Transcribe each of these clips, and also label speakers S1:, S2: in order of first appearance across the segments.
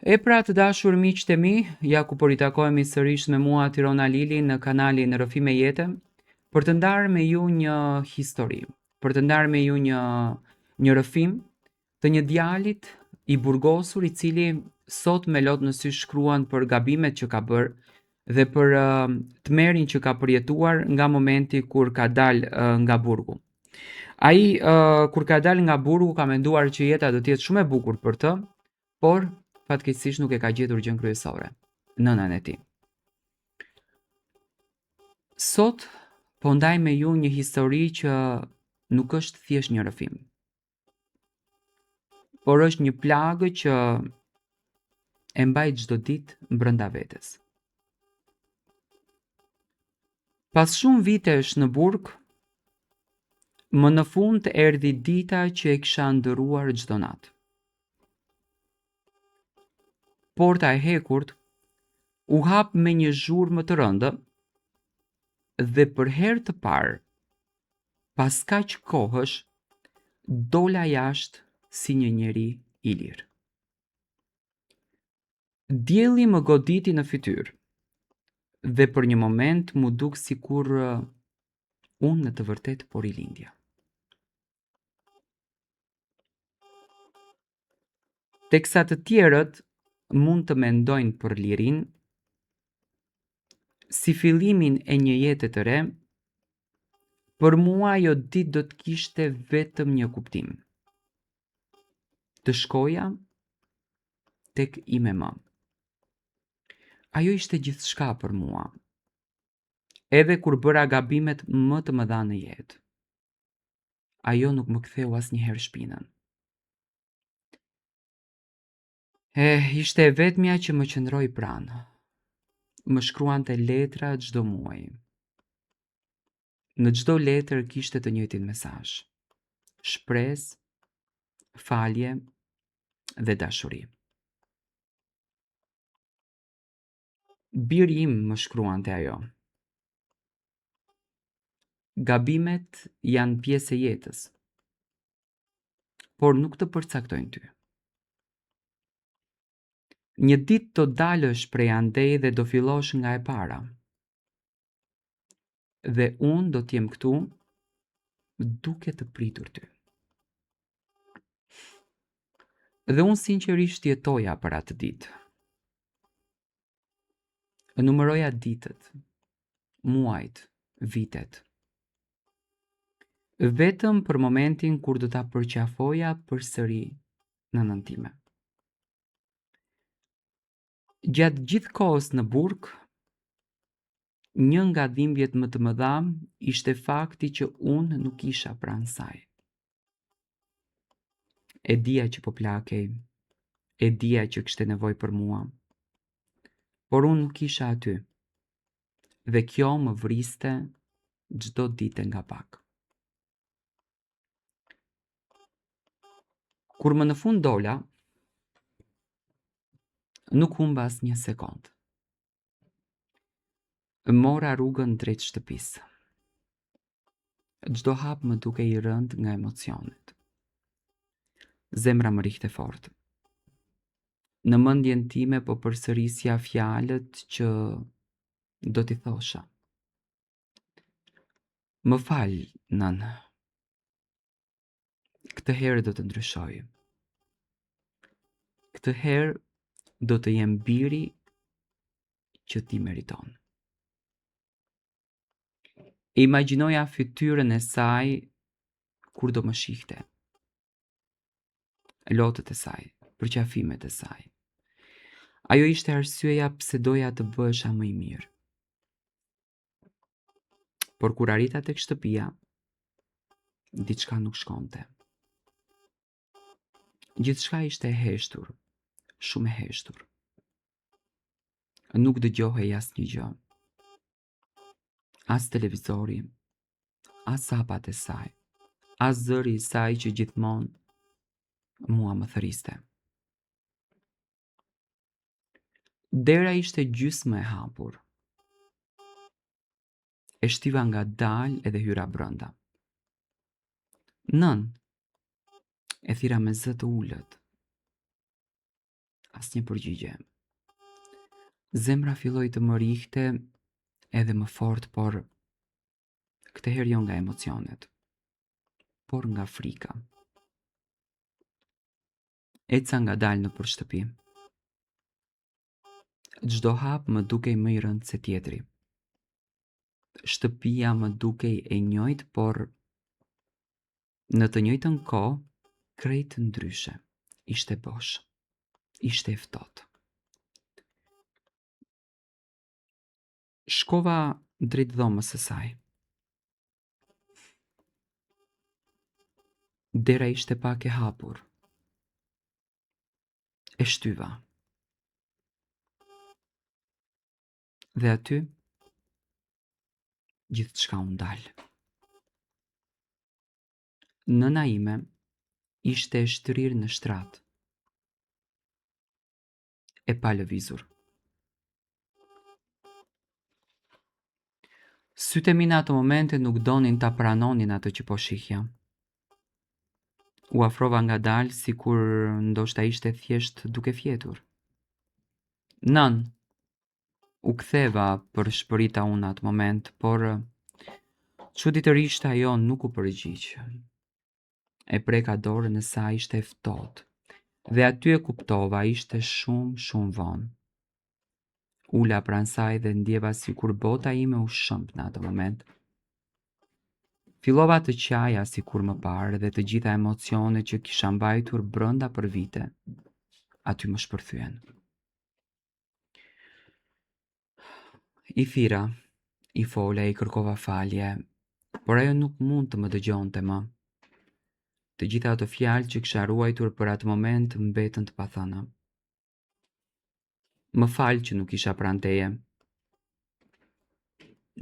S1: E pra të dashur miqtë e mi, ja ku po ritakojemi sërish me mua Tirona Lili në kanalin Rrëfime Jete, për të ndarë me ju një histori, për të ndarë me ju një rrëfim të një djalit i burgosur i cili sot me lot në sy shkruan për gabimet që ka bërë dhe për tmerrin që ka përjetuar nga momenti kur ka dalë nga burgu. Ai kur ka dalë nga burgu ka menduar që jeta do të jetë shumë e bukur për të, por fatkeqësisht nuk e ka gjetur gjën kryesore, nënën e tij. Sot po ndaj me ju një histori që nuk është thjesht një rrëfim, por është një plagë që e mbaj çdo ditë brenda vetes. Pas shumë vitesh në burg, më në fund erdhi dita që e kisha ndëruar çdo natë. Porta e hekurt u hap me një zhurmë të rëndë dhe për herë të parë, pas kaq kohësh, dola jashtë si një njeri i lirë. Dielli më goditi në fytyrë dhe për një moment mu duk sikur unë në të vërtet po rilindja. Teksa të tjerët mund të mendojnë për lirin, si fillimin e një jete të re, për mua ajo ditë do të kishte vetëm një kuptim. Të shkoja tek IMM. Ajo ishte gjithçka për mua. Edhe kur bëra gabimet më të mëdha në jetë, ajo nuk më ktheu asnjëherë shpinën. Ishte e vetmja që më qëndroi pranë. Më shkruante letra çdo muaj. Në çdo letër kishte të njëjtin mesazh: shpresë, falje dhe dashuri. Biri im, më shkruante ajo. Gabimet janë pjesë e jetës, por nuk të përcaktojnë ty. Një ditë do dalësh prej andej dhe do fillosh nga e para. Dhe unë do t'jem këtu duke të pritur ty. Dhe unë sinqerisht jetoja për atë ditë. Numëroja ditët, muajt, vitet. Vetëm për momentin kur do ta përqafoja përsëri nënën time. Gjatë gjithë kohës në burg, një nga dhimbjet më të mëdha ishte fakti që unë nuk isha pranë saj. E dija që po plakej, e dija që kishte nevojë për mua, por unë nuk isha aty. Dhe kjo më vriste çdo ditë nga pak. Kur më në fund dola, nuk humba asnjë sekond. Mora rrugën drejt shtëpisë. Çdo hap më dukej i rënd nga emocionet. Zemra më rihte fort. Në mendjen time po përsërisja fjalët që do t'i thosha. Më fal, nënë. Këtë herë do të ndryshoj. Këtë herë do të jem biri që ti meriton. Imagjinoja fytyrën e saj kur do më shihte. Lotët e saj, përqafimet e saj. Ajo ishte arsyeja pse doja të bëhesha më i mirë. Por kur arrita tek shtëpia, diçka nuk shkonte. Gjithçka ishte e heshtur, shumë e heshtur. Nuk dëgjohej asnjë gjë. As televizori, as sapat e saj, as zëri i saj që gjithmonë mua më thëriste. Dera ishte gjysmë e hapur. E shtiva ngadalë edhe hyra brenda. Nën, e thira me zë të ulët. Asnjë përgjigje. Zemra filloi të më rihte edhe më fort, por këtë herë jo nga emocionet, por nga frika. Eca ngadalë nëpër shtëpi. Çdo hap më dukej më i rëndë se tjetri. Shtëpia më dukej e njëjtë, por në të njëjtën kohë krejt ndryshe. Ishte bosh. Ishte e ftohtë. Shkova drejt dhomës së saj. Dera ishte pak e hapur. E shtyva. Dhe aty gjithçka u ndal. Nëna ime ishte e shtrirë në shtrat, e pa lëvizur. Sytë e mi në ato momente nuk donin ta pranonin atë që po shihja. U afrova ngadalë sikur ndoshta ishte thjesht duke fjetur. Nën, u ktheva për shpërita unë atë moment, por çuditërisht ajo nuk u përgjigj. E preka dorën e saj, ishte e ftohtë, dhe aty e kuptova, ishte shumë vonë. Ula pranë saj dhe ndjeva sikur bota ime u shëmb në atë moment. Fillova të qaja sikur më parë dhe të gjitha emocionet që kisha mbajtur brenda për vite, aty më shpërthyen. I thira, i fola, i kërkova falje, por ajo nuk mund të më dëgjonte më. Të gjitha ato fjalë që kisha ruajtur për atë moment mbetën të pathëna. Më fal që nuk isha pranë teje.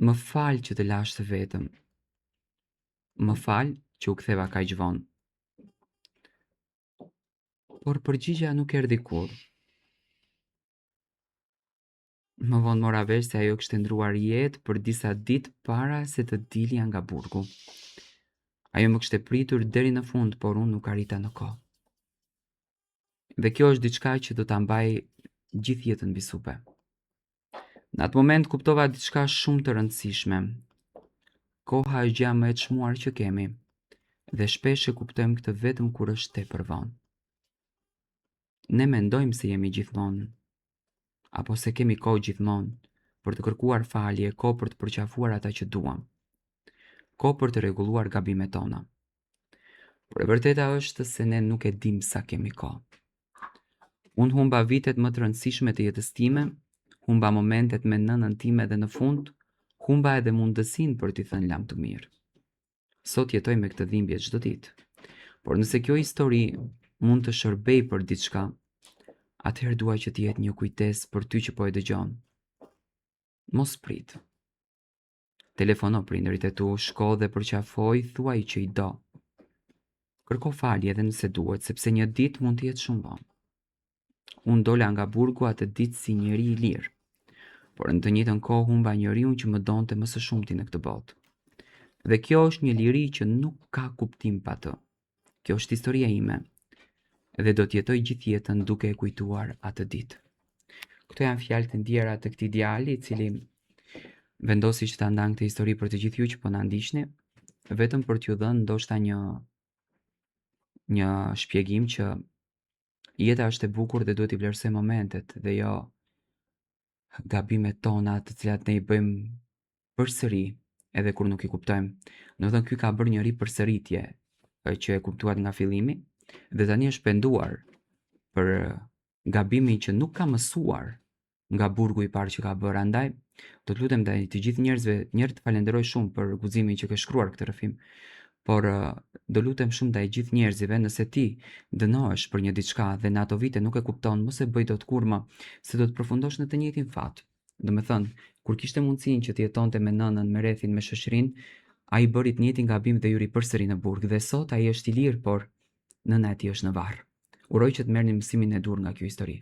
S1: Më fal që të lash të vetëm. Më fal që u ktheva kaq vonë. Por përgjigja nuk erdhi kurrë. Më vonë mora vesh se ajo kishte ndruar jetë për disa ditë para se të dilja nga burgu. Ajo më kishte pritur deri në fund, por unë nuk arrita në kohë. Dhe kjo është diçka që do ta mbaj gjithë jetën mbi supe. Në atë moment kuptova diçka shumë të rëndësishme. Koha është gjë më e çmuar që kemi, dhe shpesh e kuptojmë këtë vetëm kur është tepër vonë. Ne mendojmë se jemi gjithmonë, apo se kemi kohë gjithmonë për të kërkuar falje, kohë për të përqafuar ata që duam, kohë për të rregulluar gabimet tona. Por e vërteta është se ne nuk e dim sa kemi kohë. Unë humba vitet më të rëndësishme të jetës time, humba momentet me nënën time dhe në fund, humba edhe mundësinë për t'i thënë lam të mirë. Sot jetoj me këtë dhimbje çdo ditë. Por nëse kjo histori mund të shërbej për diçka, atëherë dua që të jetë një kujtesë për ty që po e dëgjon. Mos prit. Telefono prindërit e tu, shko dhe përqafoj, thuaj që i do. Kërko falje edhe nëse duhet, sepse një ditë mund të jetë shumë vonë. Unë dola nga burgu atë ditë si njeri i lirë, por në të njëjtën kohë humba njeriun që më donte më së shumti në këtë botë. Dhe kjo është një liri që nuk ka kuptim pa të. Kjo është historia ime, dhe do të jetoj gjithë jetën duke e kujtuar atë ditë. Këto janë fjalët e ndjera të këtij djali, i cili vendosi që ta ndan këtë histori për të gjithë ju që po na ndiqni, vetëm për t'ju dhënë ndoshta një shpjegim që jeta është e bukur dhe duhet i vlerësojmë momentet dhe jo gabimet tona të cilat ne i bëjmë përsëri edhe kur nuk i kuptojmë. Do të thënë ky ka bërë një ripërsëritje që e kuptuat nga fillimi dhe tani është penduar për gabimin që nuk ka mësuar nga burgu i parë që ka bërë. Andaj do të lutem ndaj të gjithë njerëzve, të falenderoj shumë për guximin që ke shkruar këtë rrëfim. Por do lutem shumë ndaj gjithë njerëzve, nëse ti dënohesh për një diçka dhe në ato vite nuk e kupton, mos e bëj dot kurrë më, se do të përfundosh në të njëjtin fat. Do të thënë, kur kishte mundësinë që të jetonte me nënën, me rrethin, me shoqërinë, ai bëri të njëjtin gabim dhe hyri përsëri në burg, dhe sot ai është i lirë, por nëna e tij është në varr. Uroj që të merrni mësimin e dur nga kjo histori.